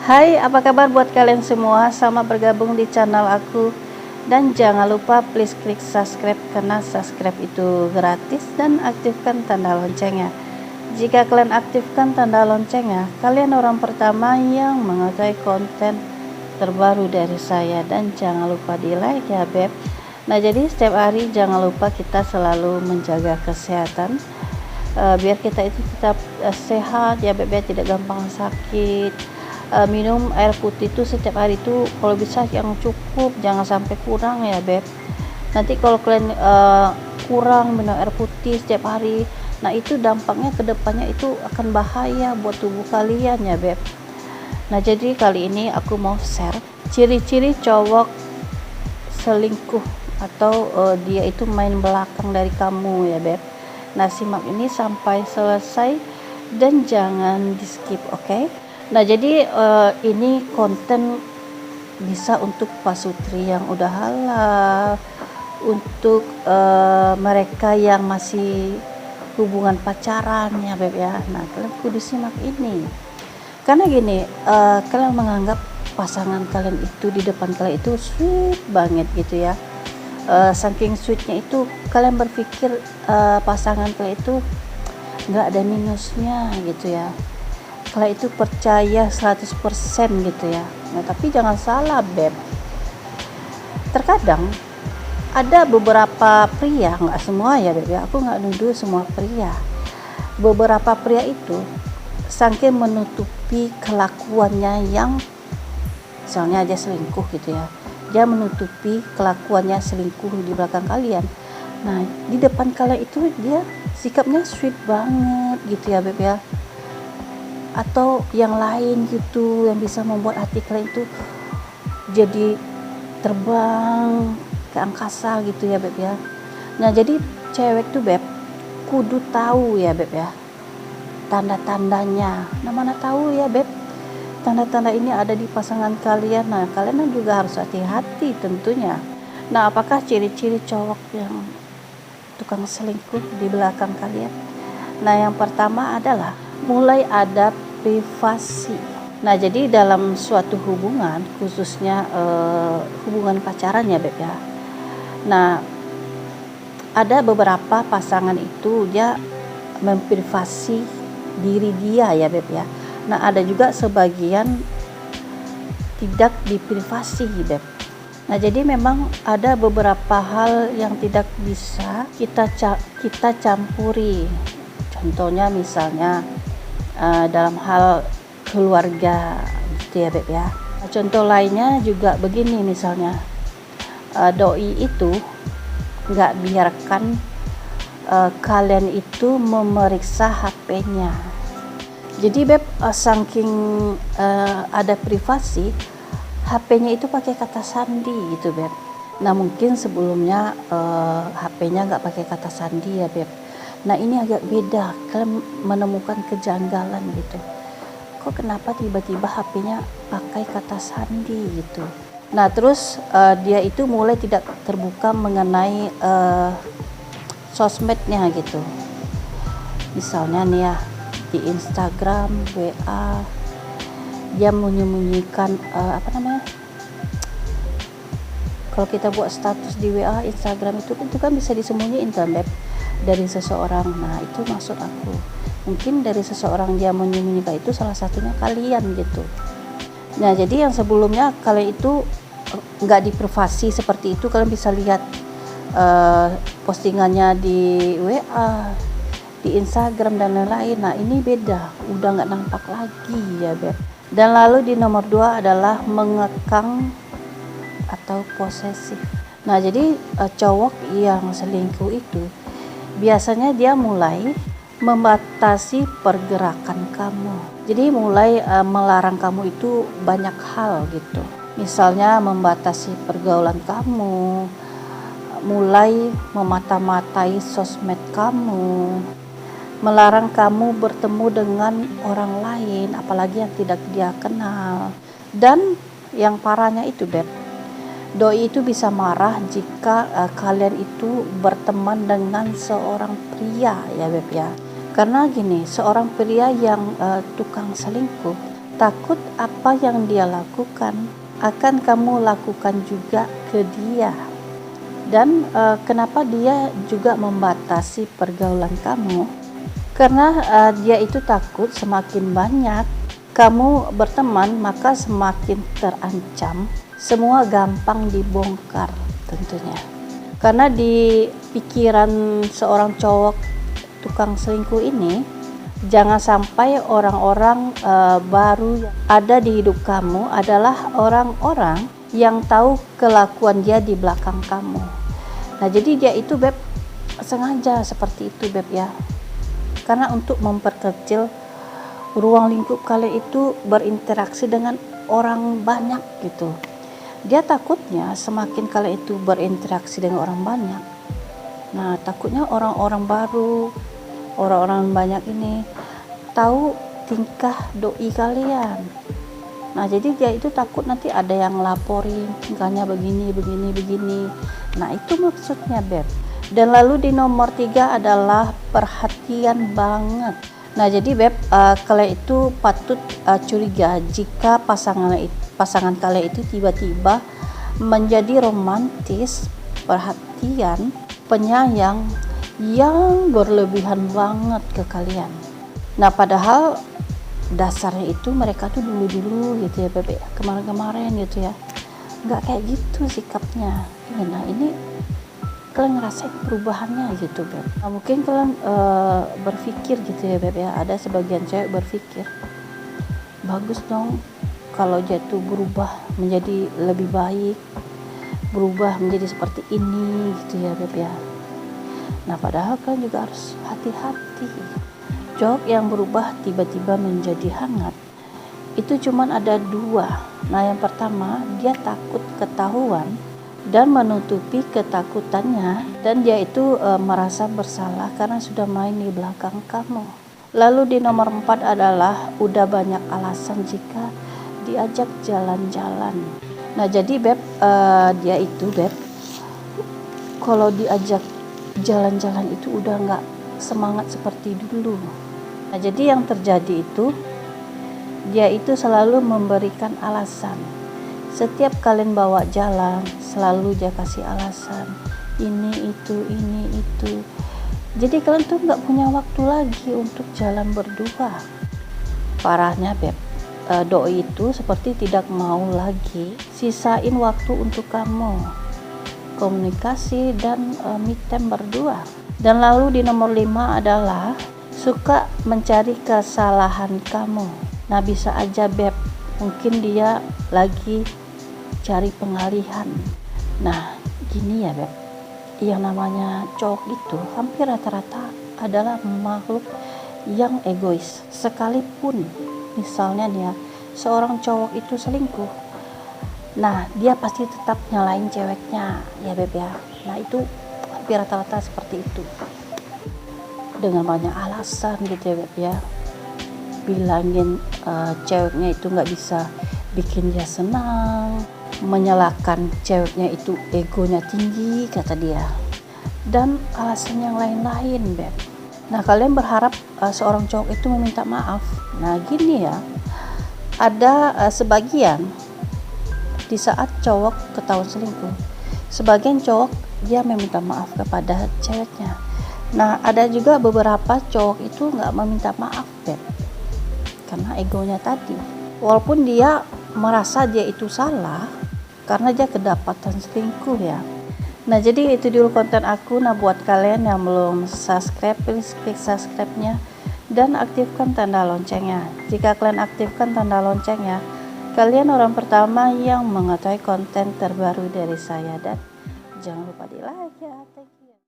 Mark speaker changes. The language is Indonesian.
Speaker 1: Hai, apa kabar buat kalian semua? Selamat bergabung di channel aku. Dan jangan lupa please klik subscribe karena subscribe itu gratis dan aktifkan tanda loncengnya. Jika kalian aktifkan tanda loncengnya, kalian orang pertama yang mengetahui konten terbaru dari saya. Dan jangan lupa di like ya beb. Nah jadi setiap hari jangan lupa kita selalu menjaga kesehatan, biar kita itu tetap sehat ya beb ya, tidak gampang sakit. Minum air putih itu setiap hari itu kalau bisa yang cukup, jangan sampai kurang ya beb. Nanti kalau kalian kurang minum air putih setiap hari, nah itu dampaknya kedepannya itu akan bahaya buat tubuh kalian ya beb. Nah jadi kali ini aku mau share ciri-ciri cowok selingkuh atau dia itu main belakang dari kamu ya beb. Nah simak ini sampai selesai dan jangan di skip, oke? Nah jadi ini konten bisa untuk pasutri yang udah halal, untuk mereka yang masih hubungan pacaran ya beb ya. Nah kalian kudu simak ini, karena gini, kalian menganggap pasangan kalian itu di depan kalian itu sweet banget gitu ya. Saking sweetnya itu kalian berpikir pasangan kalian itu nggak ada minusnya gitu ya. Kalian itu percaya 100% gitu ya. Nah tapi jangan salah beb, terkadang ada beberapa pria, nggak semua ya beb ya, aku nggak nuduh semua pria. Beberapa pria itu saking menutupi kelakuannya yang misalnya dia selingkuh gitu ya, dia menutupi kelakuannya selingkuh di belakang kalian. Nah di depan kalian itu dia sikapnya sweet banget gitu ya beb ya, atau yang lain gitu yang bisa membuat hati kalian itu jadi terbang ke angkasa gitu ya beb ya. Nah jadi cewek tuh beb kudu tahu ya beb ya tanda-tandanya. Nah mana tahu ya beb tanda-tanda ini ada di pasangan kalian. Nah kalian juga harus hati-hati tentunya. Nah apakah ciri-ciri cowok yang tukang selingkuh di belakang kalian? Nah yang pertama adalah mulai ada privasi. Nah jadi dalam suatu hubungan, khususnya hubungan pacaran ya beb ya, nah ada beberapa pasangan itu dia memprivasi diri dia ya beb ya. Nah ada juga sebagian tidak diprivasi beb. Nah jadi memang ada beberapa hal yang tidak bisa kita campuri. Contohnya misalnya dalam hal keluarga gitu ya beb ya. Contoh lainnya juga begini, misalnya doi itu nggak biarkan kalian itu memeriksa HP-nya. Jadi beb saking ada privasi, HP-nya itu pakai kata sandi gitu beb. Nah mungkin sebelumnya HP-nya nggak pakai kata sandi ya beb. Nah ini agak beda, kalian menemukan kejanggalan gitu. Kok kenapa tiba-tiba HP-nya pakai kata sandi gitu. Nah terus dia itu mulai tidak terbuka mengenai sosmednya gitu. Misalnya nih ya di Instagram, WA, dia menyembunyikan kalau kita buat status di WA, Instagram itu kan bisa disembunyiin kan beb dari seseorang. Nah itu maksud aku, mungkin dari seseorang dia menyembunyikan itu salah satunya kalian gitu. Nah jadi yang sebelumnya kalian itu nggak diprivasi seperti itu, kalian bisa lihat postingannya di WA, di Instagram dan lain-lain. Nah ini beda, udah nggak nampak lagi ya beb. Dan lalu di nomor 2 adalah mengekang atau posesif. Nah jadi cowok yang selingkuh itu biasanya dia mulai membatasi pergerakan kamu. Jadi mulai melarang kamu itu banyak hal gitu. Misalnya membatasi pergaulan kamu, mulai memata-matai sosmed kamu, melarang kamu bertemu dengan orang lain apalagi yang tidak dia kenal. Dan yang parahnya itu beb, doi itu bisa marah jika kalian itu berteman dengan seorang pria ya beb ya. Karena gini, seorang pria yang tukang selingkuh takut apa yang dia lakukan akan kamu lakukan juga ke dia. Dan kenapa dia juga membatasi pergaulan kamu? Karena dia itu takut semakin banyak kamu berteman, maka semakin terancam. Semua gampang dibongkar tentunya. Karena di pikiran seorang cowok tukang selingkuh ini, jangan sampai orang-orang baru yang ada di hidup kamu adalah orang-orang yang tahu kelakuan dia di belakang kamu. Nah, jadi dia itu Beb sengaja seperti itu Beb ya. Karena untuk memperkecil ruang lingkup kalian itu berinteraksi dengan orang banyak gitu. Dia takutnya semakin kalian itu berinteraksi dengan orang banyak. Nah, takutnya orang-orang baru, orang-orang banyak ini tahu tingkah doi kalian. Nah, jadi dia itu takut nanti ada yang laporin tingkahnya begini. Nah, itu maksudnya Beb. Dan lalu di nomor 3 adalah perhatian banget. Nah, jadi Beb, kalian itu patut curiga jika pasangan kalian itu tiba-tiba menjadi romantis, perhatian, penyayang yang berlebihan banget ke kalian. Nah, padahal dasarnya itu mereka tuh dulu gitu ya Beb, kemarin-kemarin gitu ya, nggak kayak gitu sikapnya. Nah, ini kalian ngerasain perubahannya gitu Beb. Nah, mungkin kalian berpikir gitu ya Beb ya, ada sebagian cewek berpikir bagus dong kalau dia tuh berubah menjadi lebih baik, berubah menjadi seperti ini gitu ya Beb ya. Nah, padahal kalian juga harus hati-hati. Cowok yang berubah tiba-tiba menjadi hangat itu cuman ada 2. Nah, yang pertama, dia takut ketahuan dan menutupi ketakutannya, dan dia itu merasa bersalah karena sudah main di belakang kamu. Lalu di nomor 4 adalah udah banyak alasan jika diajak jalan-jalan. Nah, jadi Beb, dia itu Beb kalau diajak jalan-jalan itu udah nggak semangat seperti dulu. Nah, jadi yang terjadi itu dia itu selalu memberikan alasan. Setiap kalian bawa jalan selalu dia kasih alasan, ini itu. Jadi kalian tuh nggak punya waktu lagi untuk jalan berdua. Parahnya Beb, doi itu seperti tidak mau lagi sisain waktu untuk kamu, komunikasi dan me time berdua. Dan lalu di nomor 5 adalah suka mencari kesalahan kamu. Nah, bisa aja Beb, mungkin dia lagi cari pengalihan. Nah, gini ya Beb, yang namanya cowok itu hampir rata-rata adalah makhluk yang egois. Sekalipun misalnya dia seorang cowok itu selingkuh, nah dia pasti tetap nyalain ceweknya ya Beb ya. Nah, itu hampir rata-rata seperti itu, dengan banyak alasan gitu ya Beb ya. Bilangin ceweknya itu nggak bisa bikin dia senang, menyalahkan ceweknya itu egonya tinggi kata dia, dan alasan yang lain-lain Beb. Nah, kalian berharap seorang cowok itu meminta maaf. Nah, gini ya, ada sebagian di saat cowok ketahuan selingkuh, sebagian cowok dia meminta maaf kepada ceweknya. Nah, ada juga beberapa cowok itu nggak meminta maaf Beb, karena egonya tadi. Walaupun dia merasa dia itu salah karena dia kedapatan selingkuh ya. Nah, jadi itu dulu konten aku. Nah, buat kalian yang belum subscribe, please klik subscribe-nya dan aktifkan tanda loncengnya. Jika kalian aktifkan tanda loncengnya, kalian orang pertama yang mengetahui konten terbaru dari saya. Dan jangan lupa di like ya. Thank you.